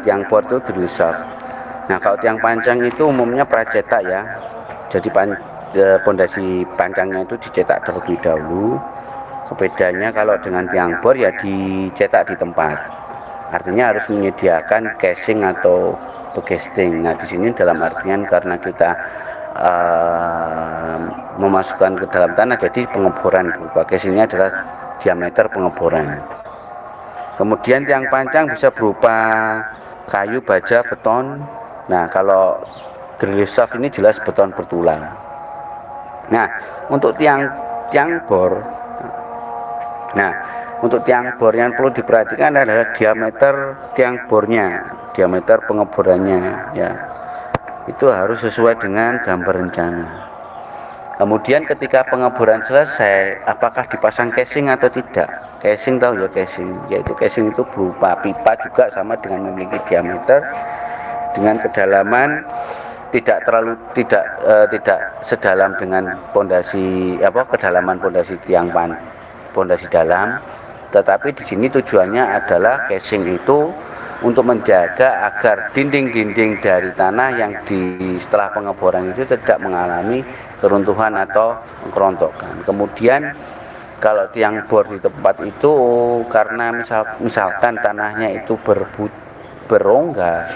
tiang bor itu drill shaft. Nah, kalau tiang pancang itu umumnya pracetak ya. Jadi pondasi pancangnya itu dicetak terlebih dahulu. Bedanya kalau dengan tiang bor ya dicetak di tempat. Artinya harus menyediakan casing atau casting. Nah, di sini dalam artian karena kita memasukkan ke dalam tanah, jadi pengeboran berupa casingnya adalah diameter pengeboran. Kemudian tiang pancang bisa berupa kayu, baja, beton. Nah, kalau drill shaft ini jelas beton bertulang. Nah, untuk tiang bor, untuk tiang bor yang perlu diperhatikan adalah diameter tiang bornya, diameter pengeborannya, ya. Itu harus sesuai dengan gambar rencana. Kemudian ketika pengeboran selesai, apakah dipasang casing atau tidak? Casing, tahu ya casing, yaitu casing itu berupa pipa juga, sama dengan memiliki diameter dengan kedalaman tidak sedalam dengan pondasi kedalaman pondasi pondasi dalam, tetapi di sini tujuannya adalah casing itu untuk menjaga agar dinding-dinding dari tanah yang setelah pengeboran itu tidak mengalami keruntuhan atau kerontokan. Kemudian kalau tiang bor di tempat itu karena misalkan tanahnya itu berongga,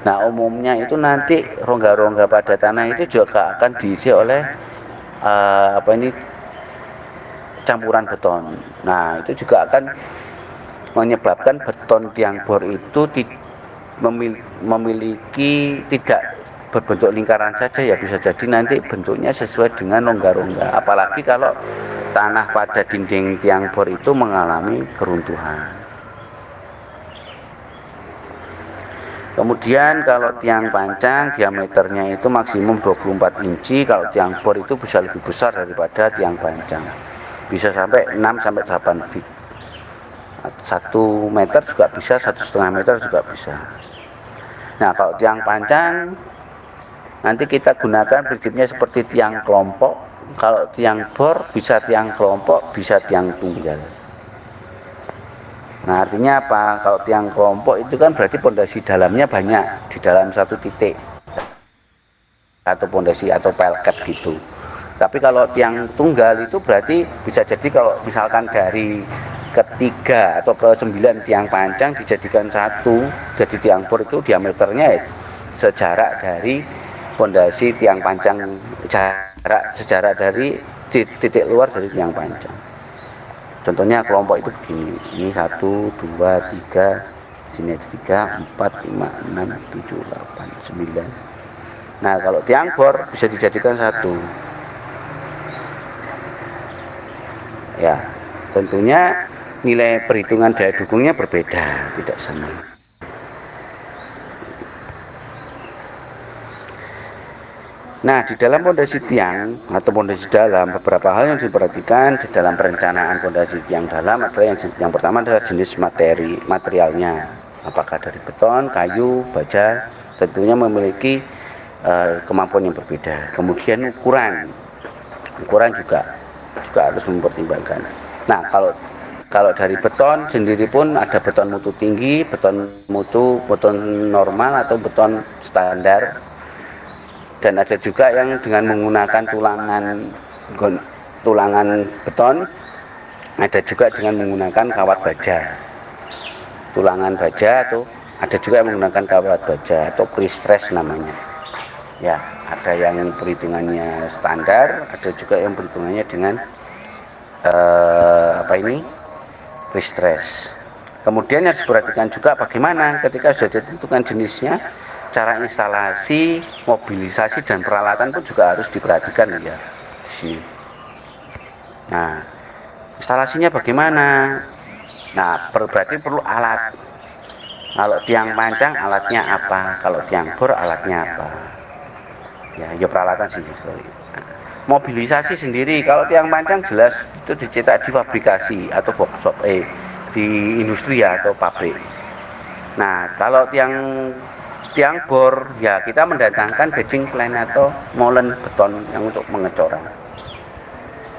nah umumnya itu nanti rongga-rongga pada tanah itu juga akan diisi oleh campuran beton. Nah, itu juga akan menyebabkan beton tiang bor itu memiliki tidak berbentuk lingkaran saja, ya bisa jadi nanti bentuknya sesuai dengan rongga-rongga. Apalagi kalau tanah pada dinding tiang bor itu mengalami keruntuhan. Kemudian kalau tiang pancang diameternya itu maksimum 24 inci, kalau tiang bor itu bisa lebih besar daripada tiang pancang. Bisa sampai 6 sampai 8 feet. 1 meter juga bisa, 1,5 meter juga bisa. Nah, kalau tiang pancang nanti kita gunakan prinsipnya seperti tiang kelompok. Kalau tiang bor bisa tiang kelompok, bisa tiang tunggal. Nah, artinya apa? Kalau tiang kelompok itu kan berarti pondasi dalamnya banyak di dalam satu titik, atau pondasi atau pelket gitu. Tapi kalau tiang tunggal itu berarti bisa jadi kalau misalkan dari ketiga atau ke 9 tiang pancang dijadikan satu, jadi tiang bor itu diameternya sejarak dari pondasi tiang pancang, sejarak dari titik luar dari tiang pancang. Contohnya kelompok itu begini, ini 1, 2, 3, sini 3, 4, 5, 6, 7, 8, 9. Nah, kalau tiang bor bisa dijadikan satu. Ya, tentunya nilai perhitungan daya dukungnya berbeda, tidak sama. Nah, di dalam pondasi tiang atau pondasi dalam, beberapa hal yang diperhatikan di dalam perencanaan pondasi tiang dalam adalah yang pertama adalah jenis materialnya. Apakah dari beton, kayu, baja, tentunya memiliki kemampuan yang berbeda. Kemudian ukuran juga harus mempertimbangkan. Nah, kalau dari beton sendiri pun ada beton mutu tinggi, beton normal atau beton standar. Dan ada juga yang dengan menggunakan tulangan beton, ada juga dengan menggunakan kawat baja. Tulangan baja atau ada juga yang menggunakan kawat baja atau pre-stress namanya. Ya, ada yang perhitungannya standar, ada juga yang perhitungannya dengan pre-stress. Kemudian harus diperhatikan juga bagaimana ketika sudah ditentukan jenisnya, cara instalasi, mobilisasi dan peralatan pun juga harus diperhatikan ya di sini. Nah, instalasinya bagaimana? Nah, berarti perlu alat. Kalau tiang pancang alatnya apa? Kalau tiang bor alatnya apa? Ya peralatan sendiri. Mobilisasi sendiri, kalau tiang pancang jelas itu dicetak di fabrikasi atau workshop, di industri ya, atau pabrik. Nah, kalau tiang bor ya kita mendatangkan batching plane atau molen beton yang untuk mengecoran.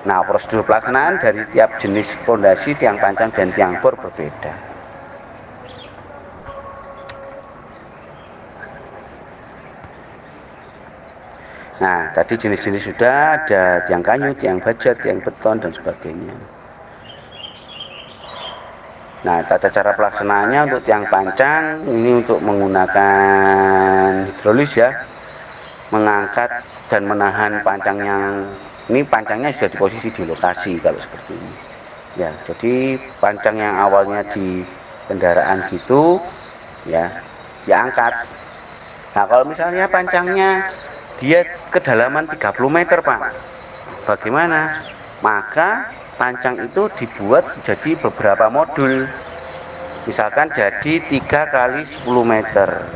Nah, prosedur pelaksanaan dari tiap jenis pondasi tiang pancang dan tiang bor berbeda. Nah, tadi jenis-jenis sudah ada tiang kayu, tiang baja, tiang beton dan sebagainya. Nah, tata cara pelaksanaannya untuk tiang pancang ini untuk menggunakan hidrolis ya, mengangkat dan menahan pancang yang ini pancangnya sudah di posisi di lokasi kalau seperti ini. Ya, jadi pancang yang awalnya di kendaraan gitu ya diangkat. Nah, kalau misalnya pancangnya dia kedalaman 30 meter, Pak. Bagaimana? Maka pancang itu dibuat jadi beberapa modul. Misalkan jadi 3 kali 10 meter.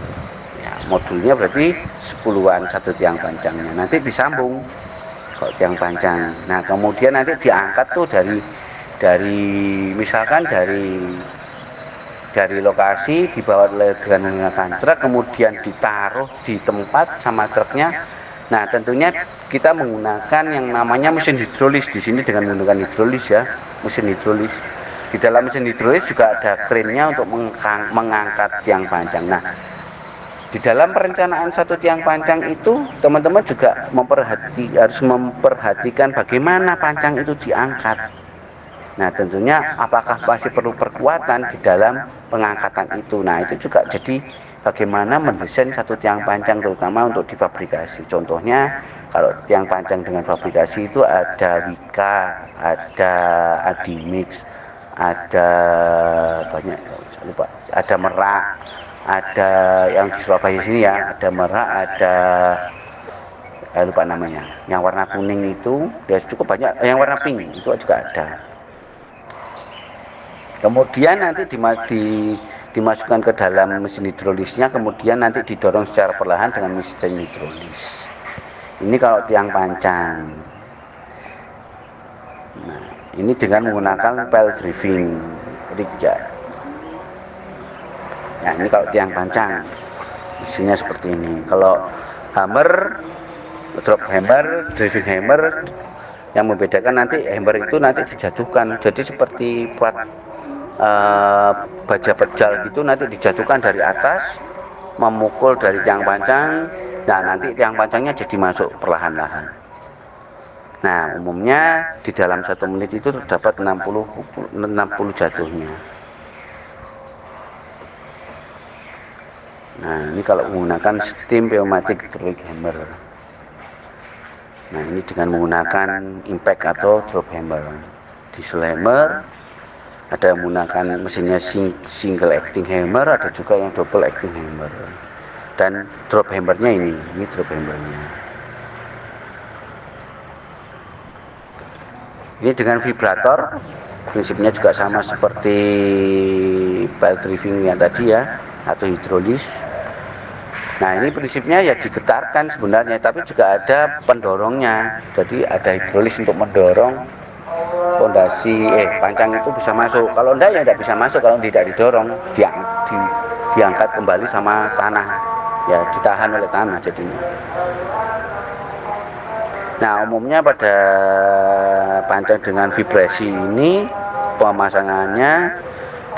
Ya, modulnya berarti 10-an satu tiang pancangnya. Nanti disambung kok tiang pancang. Nah, kemudian nanti diangkat tuh dari misalkan dari lokasi dibawa dengan menggunakan truk, kemudian ditaruh di tempat sama truknya. Nah, tentunya kita menggunakan yang namanya mesin hidrolis di sini dengan menggunakan hidrolis ya, mesin hidrolis. Di dalam mesin hidrolis juga ada krennya untuk mengangkat tiang pancang. Nah, di dalam perencanaan satu tiang pancang itu teman-teman juga harus memperhatikan bagaimana pancang itu diangkat. Nah, tentunya apakah masih perlu perkuatan di dalam pengangkatan itu. Nah, itu juga jadi bagaimana mendesain satu tiang pancang terutama untuk difabrikasi. Contohnya kalau tiang pancang dengan fabrikasi itu ada Wika, ada Adimix, ada banyak, lupa, ada Merak, ada yang di Surabaya sini ya, ada Merak, ada lupa namanya. Yang warna kuning itu ya cukup banyak, yang warna pink itu juga ada. Kemudian nanti dimasukkan ke dalam mesin hidrolisnya, kemudian nanti didorong secara perlahan dengan mesin hidrolis. Ini kalau tiang pancang. Nah, ini dengan menggunakan pel driving rig ya. Nah, ini kalau tiang pancang, mesinnya seperti ini. Kalau hammer, drop hammer, driving hammer, yang membedakan nanti hammer itu nanti dijatuhkan. Jadi seperti buat baja pejal gitu nanti dijatuhkan dari atas memukul dari tiang pancang. Nah, nanti tiang pancangnya jadi masuk perlahan-lahan. Nah, umumnya di dalam 1 menit itu terdapat 60 jatuhnya. Nah, ini kalau menggunakan steam pneumatic hydraulic hammer. Nah, ini dengan menggunakan impact atau drop hammer. Diesel hammer ada yang menggunakan mesinnya single acting hammer, ada juga yang double acting hammer. Dan drop hammernya ini drop hammernya. Ini dengan vibrator, prinsipnya juga sama seperti belt driving yang tadi ya, atau hidrolis. Nah, ini prinsipnya ya digetarkan sebenarnya, tapi juga ada pendorongnya. Jadi ada hidrolis untuk mendorong pondasi pancang itu bisa masuk. Kalau enggak ya enggak bisa masuk kalau tidak didorong, diangkat kembali sama tanah. Ya, ditahan oleh tanah jadinya. Nah, umumnya pada pancang dengan vibrasi ini pemasangannya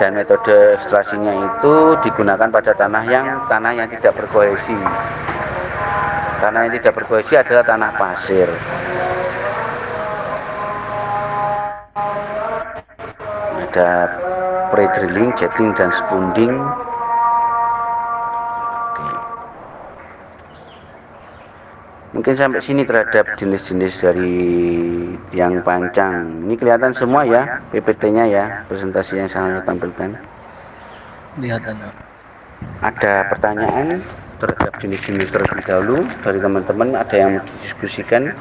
dan metode ekstrasinya itu digunakan pada tanah yang tidak berkohesi. Tanah yang tidak berkohesi adalah tanah pasir. Ada pre-drilling, jetting, dan spunding. Mungkin sampai sini terhadap jenis-jenis dari tiang pancang. Ini kelihatan semua ya PPT-nya ya, presentasi yang saya tampilkan. Kelihatan. Ada pertanyaan terhadap jenis-jenis terlebih dahulu dari teman-teman, ada yang didiskusikan?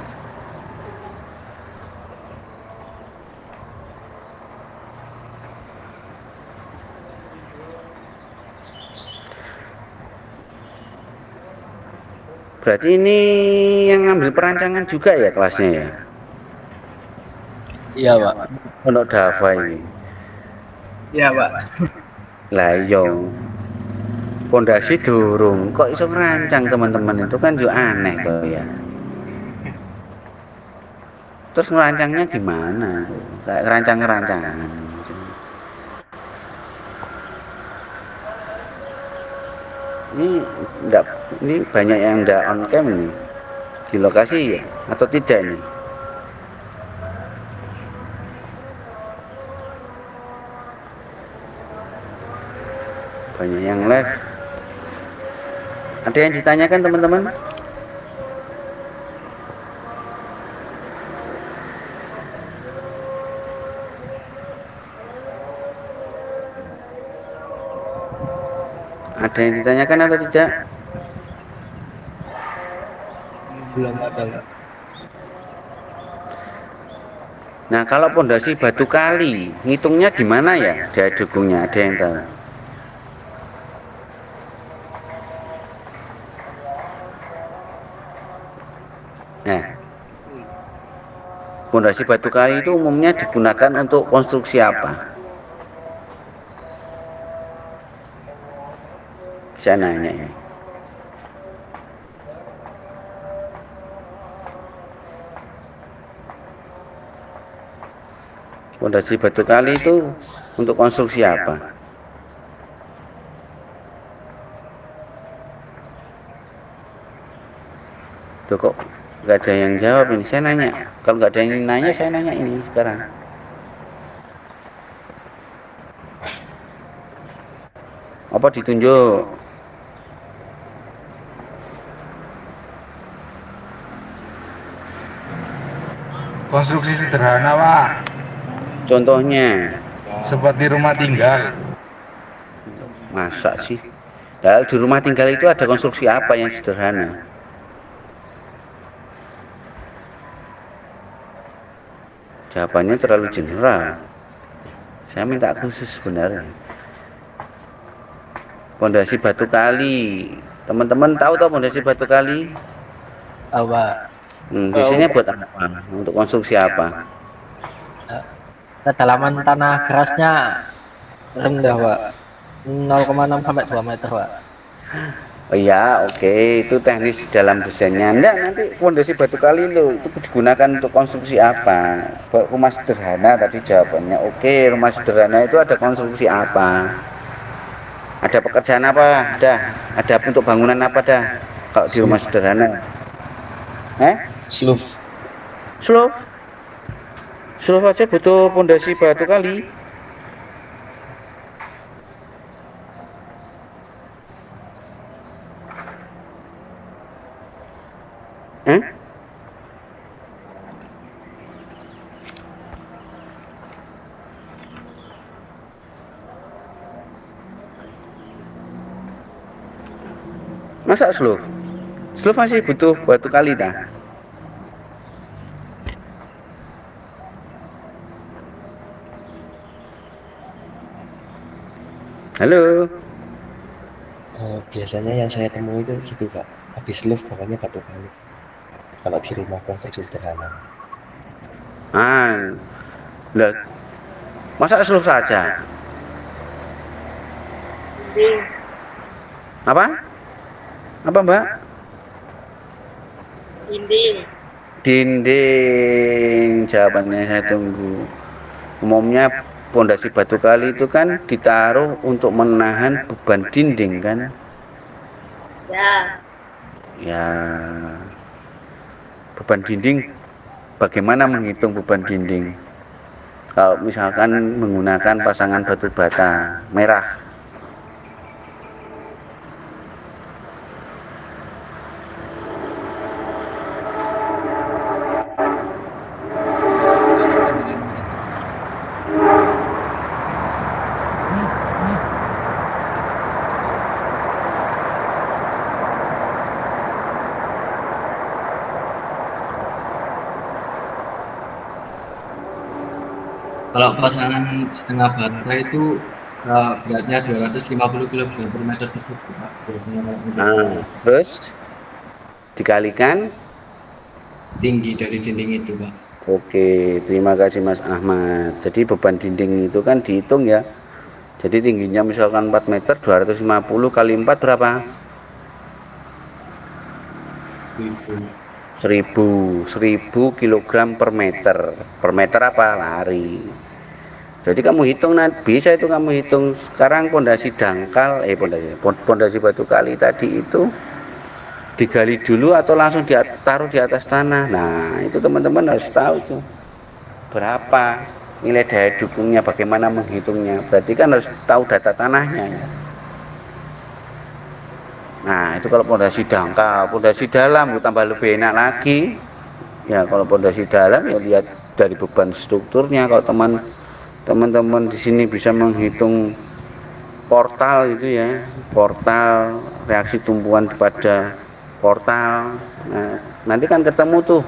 Berarti ini yang ngambil perancangan juga ya kelasnya ya? Iya, Pak. Untuk Dava ini. Iya, Pak. Lah iya. Pondasi durung, kok iso ngerancang teman-teman, itu kan juga aneh tuh ya. Terus ngerancangnya gimana? Kayak ngerancang-ngerancangan. Ini banyak yang enggak on cam ini. di lokasi ya atau tidak nih? Banyak yang live. Ada yang ditanyakan teman-teman? Ada yang ditanyakan atau tidak? Belum ada, Pak. Nah, kalau pondasi batu kali, ngitungnya gimana ya? Daya dukungnya, ada yang tahu? Nah, pondasi batu kali itu umumnya digunakan untuk konstruksi apa? Saya nanya ini. Pondasi batu kali itu untuk konstruksi apa? Tuh kok nggak ada yang jawab ini? Saya nanya. Kalau nggak ada yang nanya, saya nanya ini sekarang. Apa ditunjuk? Konstruksi sederhana, Pak. Contohnya, Seperti rumah tinggal. masa sih? Nah, di rumah tinggal itu ada konstruksi apa yang sederhana? Jawabannya terlalu general. Saya minta khusus sebenarnya. Pondasi batu kali. Teman-teman tahu toh pondasi batu kali? Tahu, Pak. Biasanya buat apa? Untuk konstruksi apa? Kedalaman tanah kerasnya rendah, Pak. 0,6 sampai 2 meter, Pak. Oh iya, oke, itu teknis dalam desainnya. Enggak, nanti pondasi batu kali lo itu digunakan untuk konstruksi apa? Buat rumah sederhana tadi jawabannya. Oke, rumah sederhana itu ada konstruksi apa? Ada pekerjaan apa? Ada untuk bangunan apa dah? Kalau di rumah sederhana. Sloof. Slope. Slope aja butuh pondasi batu kali. Masa slope? Slope masih butuh batu kali dah. Halo. Biasanya yang saya temui itu gitu, Pak. Habis lift bawahnya batu kali. Kalau di rumah konstruksi sederhana. Lah, masa slope saja? Apa? Apa, Mbak? Dinding. Jawabannya saya tunggu. Umumnya pondasi batu kali itu kan ditaruh untuk menahan beban dinding kan? Ya. Beban dinding, bagaimana menghitung beban dinding? Kalau misalkan menggunakan pasangan batu bata merah. Kalau pasangan setengah bata itu beratnya 250 kg per meter persegi, Pak. Biasanya kalau untuk Terus dikalikan. tinggi dari dinding itu, Pak. Oke, terima kasih Mas Ahmad. Jadi beban dinding itu kan dihitung ya. Jadi tingginya misalkan 4 meter, 250 kali 4 berapa? 1000 kilogram per meter. Per meter apa? Lari. Jadi kamu hitung nanti, bisa itu kamu hitung sekarang pondasi dangkal, pondasi batu kali tadi itu digali dulu atau langsung ditaruh di atas tanah. Nah, itu teman-teman harus tahu tuh berapa nilai daya dukungnya, bagaimana menghitungnya. Berarti kan harus tahu data tanahnya ya. Nah, itu kalau pondasi dangkal. Pondasi dalam tambah lebih enak lagi. Ya, kalau pondasi dalam ya lihat dari beban strukturnya. Kalau teman-teman di sini bisa menghitung portal itu ya, portal reaksi tumpuan pada portal. Nah, nanti kan ketemu tuh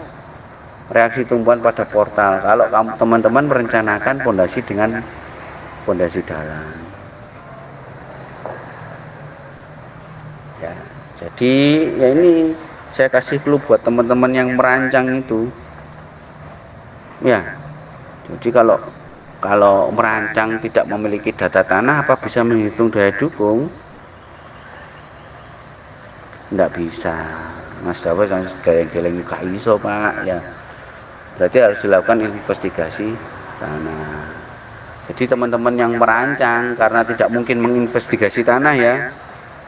reaksi tumpuan pada portal kalau teman-teman merencanakan pondasi dengan pondasi dalam ya. Jadi ya ini saya kasih clue buat teman-teman yang merancang itu ya. Jadi kalau merancang tidak memiliki data tanah, apa bisa menghitung daya dukung? Tidak bisa. Mas Dawa yang geleng-geleng gak iso Pak ya. Berarti harus dilakukan investigasi tanah. Jadi teman-teman yang merancang karena tidak mungkin menginvestigasi tanah ya,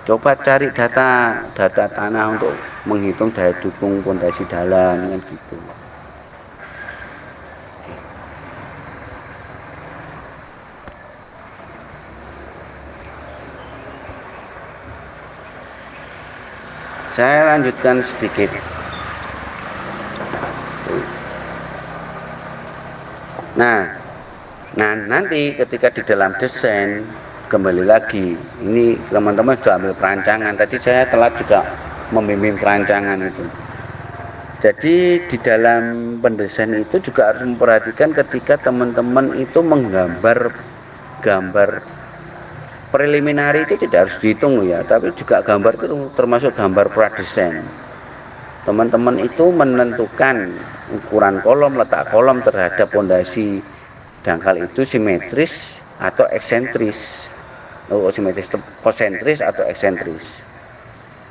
coba cari data tanah untuk menghitung daya dukung pondasi dalam kan gitu. Saya lanjutkan sedikit. Nah nanti ketika di dalam desain, kembali lagi, ini teman-teman sudah ambil perancangan. Tadi saya telat juga membimbing perancangan itu. Jadi di dalam pendesain itu juga harus memperhatikan ketika teman-teman itu menggambar preliminary itu tidak harus dihitung ya, tapi juga gambar itu termasuk gambar pradesain. Teman-teman itu menentukan ukuran kolom, letak kolom terhadap pondasi dangkal itu simetris atau eksentris. Simetris, konsentris atau eksentris.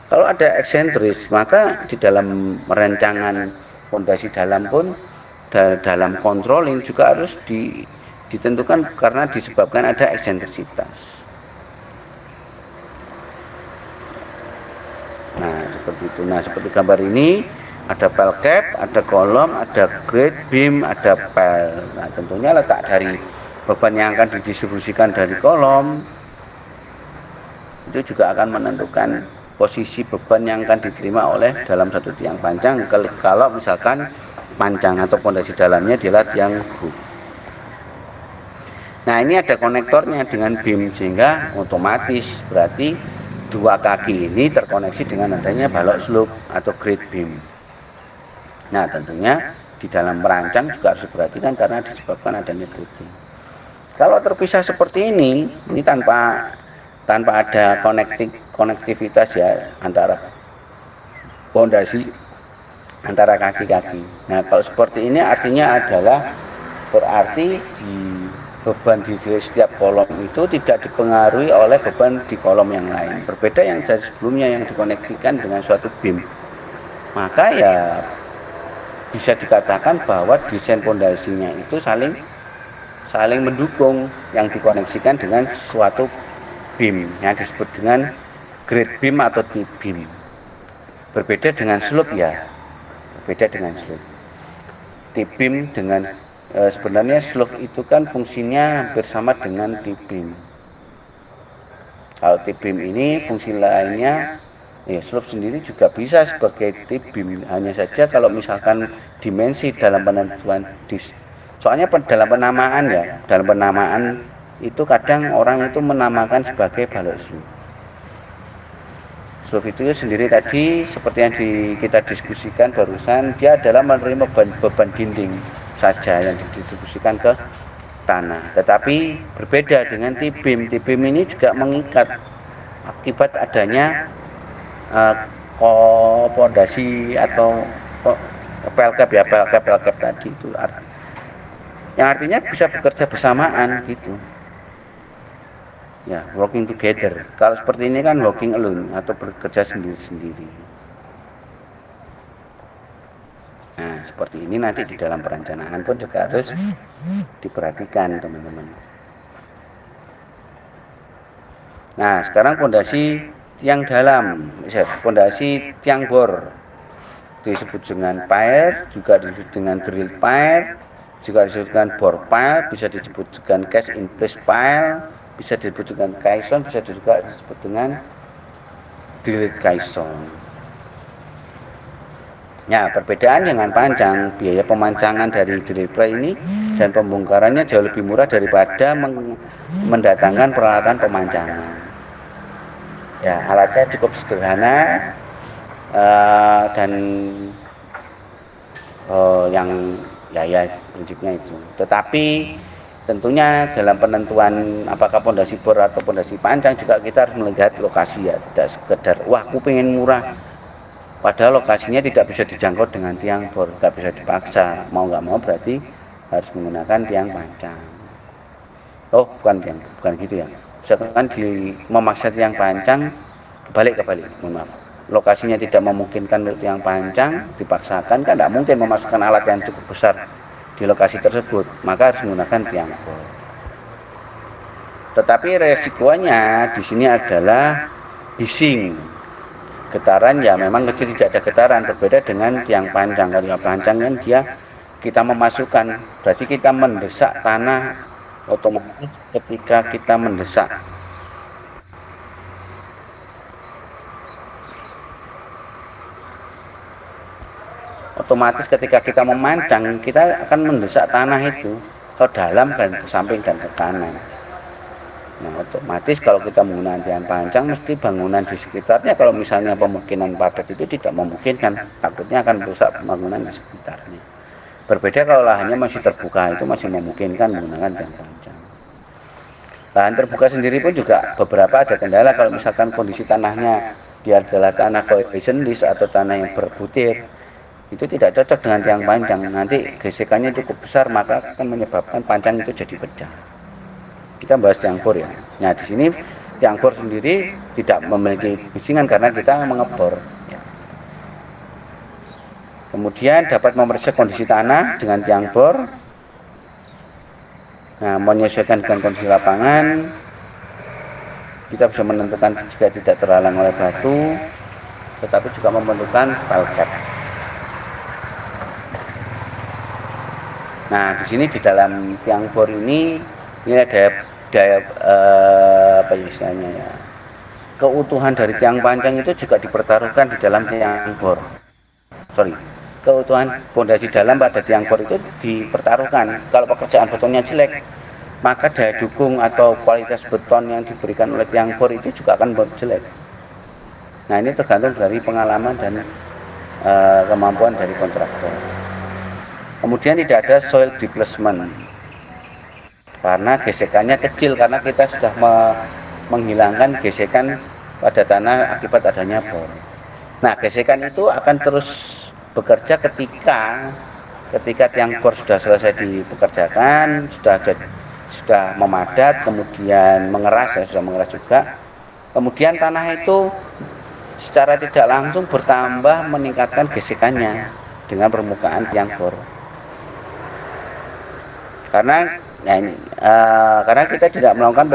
Kalau ada eksentris, maka di dalam merancangan pondasi dalam pun dalam controlling juga harus ditentukan karena disebabkan ada eksentrisitas. Nah seperti itu. Nah seperti gambar ini ada pel cap, ada kolom, ada grade beam, ada pel. Nah tentunya letak dari beban yang akan didistribusikan dari kolom itu juga akan menentukan posisi beban yang akan diterima oleh dalam satu tiang panjang kalau misalkan panjang atau pondasi dalamnya adalah tiang grup. Nah ini ada konektornya dengan beam sehingga otomatis berarti dua kaki ini terkoneksi dengan adanya balok slope atau grade beam. Nah tentunya di dalam merancang juga harus diperhatikan karena disebabkan adanya grade beam. Kalau terpisah seperti ini tanpa ada konektivitas ya antara pondasi antara kaki-kaki. Nah kalau seperti ini artinya adalah berarti beban di setiap kolom itu tidak dipengaruhi oleh beban di kolom yang lain. Berbeda yang dari sebelumnya yang dikoneksikan dengan suatu beam. Maka ya bisa dikatakan bahwa desain pondasinya itu saling mendukung yang dikoneksikan dengan suatu beam yang disebut dengan grade beam atau T-beam. Berbeda dengan slope ya. Berbeda dengan slope. T-beam dengan sebenarnya slope itu kan fungsinya hampir sama dengan T-beam. Kalau T-beam ini fungsi lainnya ya slope sendiri juga bisa sebagai T-beam. Hanya saja kalau misalkan dimensi dalam penentuan soalnya dalam penamaan itu kadang orang itu menamakan sebagai balok slope. Slope itu sendiri tadi seperti yang kita diskusikan barusan, dia adalah menerima beban dinding saja yang didistribusikan ke tanah. Tetapi berbeda dengan T-beam. T-beam ini juga mengikat akibat adanya pondasi atau pel cap tadi itu yang artinya bisa bekerja bersamaan gitu. Ya, working together. Kalau seperti ini kan working alone atau bekerja sendiri-sendiri. Nah, seperti ini nanti di dalam perencanaan pun juga harus diperhatikan, teman-teman. Nah, sekarang pondasi tiang dalam, pondasi tiang bor disebut dengan pier, juga disebut dengan drill pier, juga disebut dengan bore pile, bisa disebut dengan cast in place pile, bisa disebut dengan caisson, bisa juga disebut dengan drill caisson. Ya, perbedaan dengan panjang, biaya pemancangan dari drill pipe ini dan pembongkarannya jauh lebih murah daripada mendatangkan peralatan pemancangan. Ya, alatnya cukup sederhana dan yang ya prinsipnya itu. Tetapi tentunya dalam penentuan apakah pondasi bor atau pondasi panjang juga kita harus melihat lokasi ya, tidak sekedar wah aku pengen murah. Padahal lokasinya tidak bisa dijangkau dengan tiang bor, tidak bisa dipaksa. Mau nggak mau berarti harus menggunakan tiang panjang. Oh, bukan gitu ya. Misalkan memaksa tiang panjang, kebalik, mohon maaf. Lokasinya tidak memungkinkan untuk tiang panjang, dipaksakan kan tidak mungkin memasukkan alat yang cukup besar di lokasi tersebut, maka harus menggunakan tiang bor. Tetapi resikonya di sini adalah bising. Getaran ya memang kecil, tidak ada getaran, berbeda dengan tiang panjang. Kalau yang panjang kan dia kita memasukkan, berarti kita mendesak tanah otomatis. Ketika kita mendesak otomatis ketika kita memancang, kita akan mendesak tanah itu ke dalam dan ke samping dan ke kanan. Nah, otomatis kalau kita menggunakan tiang panjang, mesti bangunan di sekitarnya, kalau misalnya pemukiman padat itu tidak memungkinkan, takutnya akan merusak bangunan di sekitarnya. Berbeda kalau lahannya masih terbuka, itu masih memungkinkan menggunakan tiang panjang. Lahan terbuka sendiri pun juga beberapa ada kendala, kalau misalkan kondisi tanahnya dia adalah tanah cohesionless atau tanah yang berbutir, itu tidak cocok dengan tiang panjang. Nanti gesekannya cukup besar, maka akan menyebabkan panjang itu jadi pecah. Kita bahas tiang bor ya. Nah, di sini tiang bor sendiri tidak memiliki bisingan karena kita mengebor. Ya. Kemudian dapat memeriksa kondisi tanah dengan tiang bor. Nah, menyesuaikan dengan kondisi lapangan. Kita bisa menentukan jika tidak terhalang oleh batu, tetapi juga membentukkan pile cap. Nah, di sini di dalam tiang bor ini ada daya apa istilahnya ya, keutuhan dari tiang panjang itu juga dipertaruhkan di dalam tiang bor. Keutuhan pondasi dalam pada tiang bor itu dipertaruhkan. Kalau pekerjaan betonnya jelek, maka daya dukung atau kualitas beton yang diberikan oleh tiang bor itu juga akan jelek. Nah, ini tergantung dari pengalaman dan kemampuan dari kontraktor. Kemudian tidak ada soil displacement karena gesekannya kecil, karena kita sudah menghilangkan gesekan pada tanah akibat adanya bor. Nah, gesekan itu akan terus bekerja ketika tiang bor sudah selesai dipekerjakan, sudah memadat, kemudian mengeras, sudah mengeras juga. Kemudian tanah itu secara tidak langsung bertambah, meningkatkan gesekannya dengan permukaan tiang bor. Karena kita tidak melakukan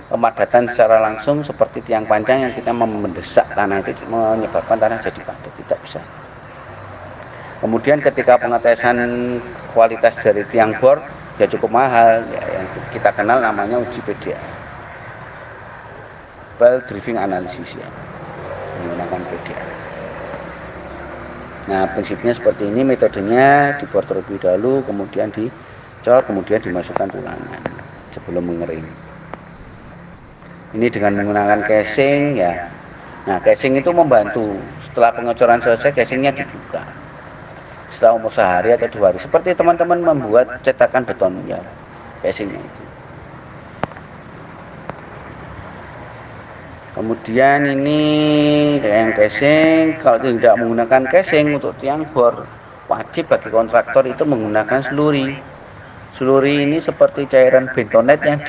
pemadatan secara langsung seperti tiang panjang yang kita mendesak tanah itu menyebabkan tanah jadi padat, tidak bisa. Kemudian ketika pengetesan kualitas dari tiang bor ya cukup mahal, ya, yang kita kenal namanya uji PDA, Pile Driving Analysis ya, menggunakan PDA. Nah, prinsipnya seperti ini, metodenya dibor terlebih dahulu, kemudian kemudian dimasukkan tulangan sebelum mengering. Ini dengan menggunakan casing ya. Nah, casing itu membantu. Setelah pengecoran selesai, casingnya dibuka. Setelah umur sehari atau 2 hari, seperti teman-teman membuat cetakan beton ya, casingnya itu. Kemudian ini yang casing, kalau tidak menggunakan casing untuk tiang bor, wajib bagi kontraktor itu menggunakan slurry. Slurry ini seperti cairan bentonit yang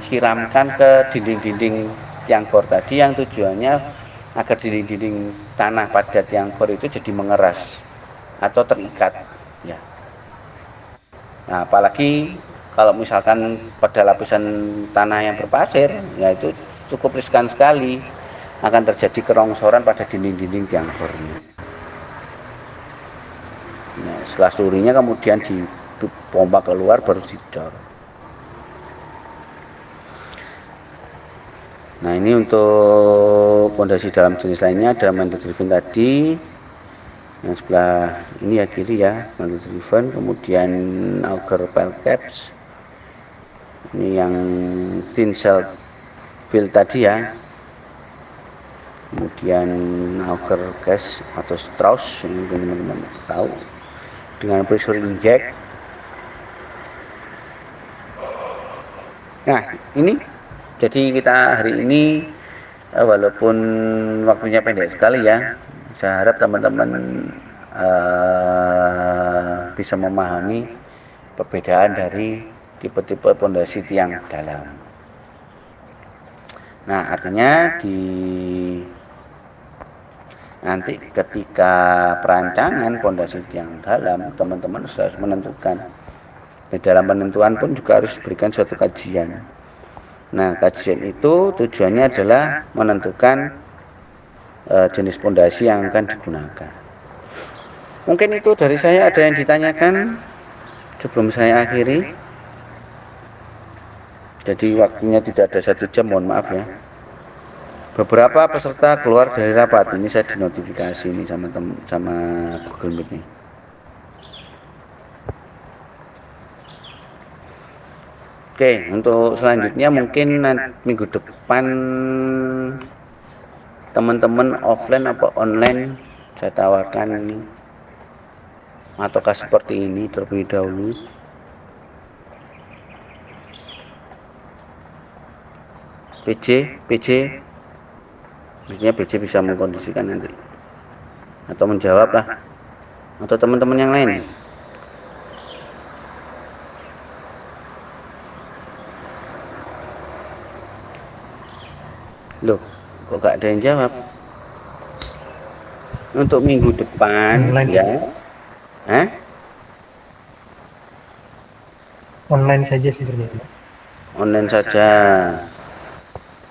disiramkan ke dinding-dinding tiang bor tadi, yang tujuannya agar dinding-dinding tanah pada tiang bor itu jadi mengeras atau terikat ya. Nah, apalagi Kalau misalkan pada lapisan tanah yang berpasir, ya itu cukup riskan sekali, akan terjadi kerongsoran pada dinding-dinding tiang bornya. Nah, setelah seluruhnya kemudian dipompa keluar baru didor. Nah, ini untuk pondasi dalam jenis lainnya ada mantle driven tadi, yang sebelah ini ya kiri ya, mantle driven, kemudian auger pile caps, ini yang thin cell fill tadi ya, kemudian auger gas atau Strauss yang teman-teman tahu, dengan pressure inject. Nah, ini jadi kita hari ini walaupun waktunya pendek sekali ya, saya harap teman-teman bisa memahami perbedaan dari tipe-tipe pondasi tiang dalam. Nah, artinya nanti ketika perancangan pondasi tiang dalam, teman-teman harus menentukan. Di dalam penentuan pun juga harus diberikan suatu kajian. Nah, kajian itu tujuannya adalah menentukan jenis pondasi yang akan digunakan. Mungkin itu dari saya. Ada yang ditanyakan sebelum saya akhiri? Jadi waktunya tidak ada 1 jam, mohon maaf ya. Beberapa peserta keluar dari rapat, ini saya dinotifikasi ini sama Google Meet nih. Oke, untuk selanjutnya mungkin minggu depan teman-teman offline apa online saya tawarkan ini, ataukah seperti ini terlebih dahulu. PJ, maksudnya PJ bisa mengkondisikan nanti atau menjawab lah, atau teman-teman yang lain. Loh, kok gak ada yang jawab? Untuk minggu depan online ya. Online saja sebenarnya. Online saja.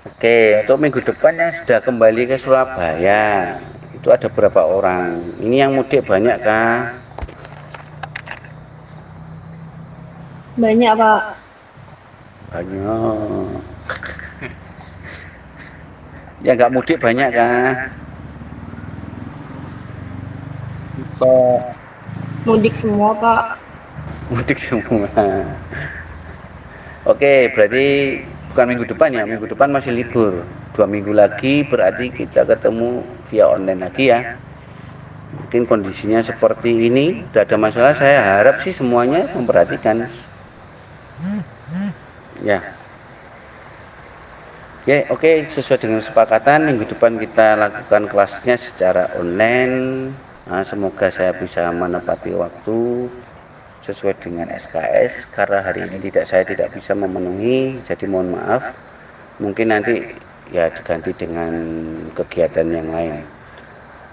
Oke, untuk minggu depan yang sudah kembali ke Surabaya, itu ada berapa orang? Ini yang mudik banyak kah? Banyak, Pak. Banyak. Ya nggak mudik banyak kah? Mudik semua, Pak. Mudik semua. Oke, berarti bukan minggu depan ya, minggu depan masih libur. 2 minggu lagi berarti kita ketemu via online lagi ya. Mungkin kondisinya seperti ini, tidak ada masalah. Saya harap sih semuanya memperhatikan. Ya. Oke, sesuai dengan kesepakatan minggu depan kita lakukan kelasnya secara online. Nah, semoga saya bisa menepati waktu sesuai dengan SKS, karena hari ini saya tidak bisa memenuhi, jadi mohon maaf. Mungkin nanti ya diganti dengan kegiatan yang lain.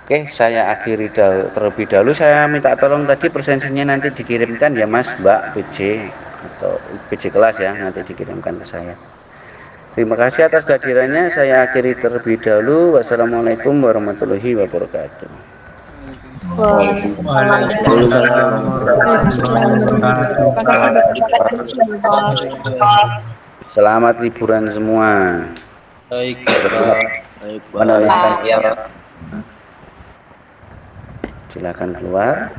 Oke, saya akhiri terlebih dahulu. Saya minta tolong tadi presensinya nanti dikirimkan ya Mas, Mbak, PJ atau PJ kelas ya, nanti dikirimkan ke saya. Terima kasih atas kehadirannya. Saya akhiri terlebih dahulu. Wassalamualaikum warahmatullahi wabarakatuh. Selamat liburan semua. Baik, Pak. Silakan keluar.